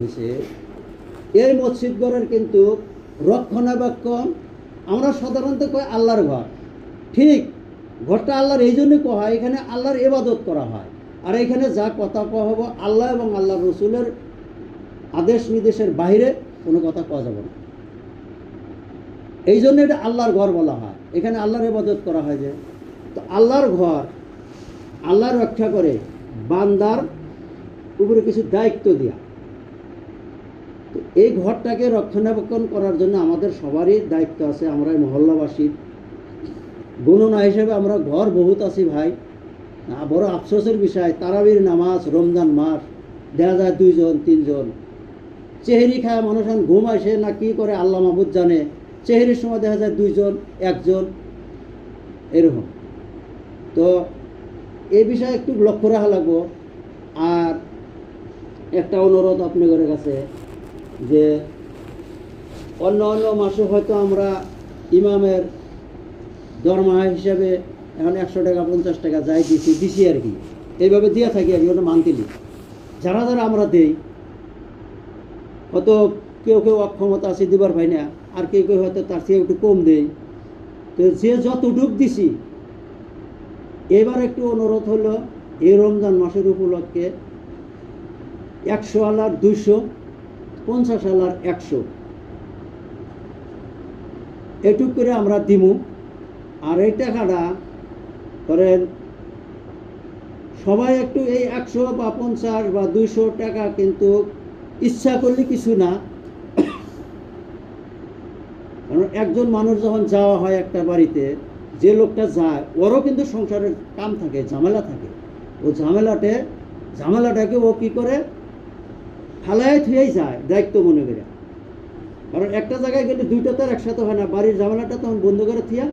এই মসজিদ ঘরের কিন্তু রক্ষণাবেক্ষণ আমরা সাধারণত কই আল্লাহর ঘর। ঠিক, ঘরটা আল্লাহর এই জন্য কওয়া হয়, এখানে আল্লাহর ইবাদত করা হয়। আর এখানে যা কথা কওয়া হবো আল্লাহ এবং আল্লাহ রসুলের আদেশ নির্দেশের বাইরে কোনো কথা কওয়া যাবে না। এই জন্য এটা আল্লাহর ঘর বলা হয়, এখানে আল্লাহর ইবাদত করা হয়। যে তো আল্লাহর ঘর আল্লাহ রক্ষা করে বান্দার উপরে কিছু দায়িত্ব দেয়া। এই ঘরটাকে রক্ষণাবেক্ষণ করার জন্য আমাদের সবারই দায়িত্ব আছে। আমরা মহল্লাবাসীর গণনা হিসেবে আমরা ঘর বহুত আছি ভাই। বড় আফসোসের বিষয়, তারাবির নামাজ রমজান মাস দেখা যায় 2 জন 3 জন। চেহারি খায় মানুষ ঘুম আসে না কি করে আল্লাহ মাহবুদ জানে। চেহারির সময় দেখা যায় 2 জন 1 জন এরকম। তো এই বিষয়ে একটু লক্ষ্য রাখা লাগবো। আর একটা অনুরোধ আপনাদের কাছে, যে অন্য অন্য মাসে হয়তো আমরা ইমামের দরমহা হিসাবে এখন 100 টাকা 50 টাকা যাই দিছি আর কি, এইভাবে দিয়ে থাকি আর কি। ওটা মান্থলি যারা যারা আমরা দেই, হয়তো কেউ কেউ অক্ষমতা আছে দিবার পাই না, আর কেউ কেউ হয়তো তার চেয়ে একটু কম দেই। তো যে যতটুক দিছি, এবার একটু অনুরোধ হলো এই রমজান মাসের উপলক্ষে 100 আলার 200, 50 আলার 100 এটুক করে আমরা দিমু। আর এই টাকাটা ধরেন সবাই একটু এই 100 বা 50 বা 200 টাকা কিন্তু ইচ্ছা করলে কিছু না। কারণ একজন মানুষ যখন যাওয়া হয় একটা বাড়িতে, যে লোকটা যায় ওরও কিন্তু সংসারের কাম থাকে, ঝামেলা থাকে। ও ঝামেলাটাকে ও কী করে ফালায় থুয়েই যায় দায়িত্ব মনে করে। কারণ একটা জায়গায় গেলে দুইটা তো আর একসাথে হয় না, বাড়ির ঝামেলাটা তখন বন্ধ করে থিয়া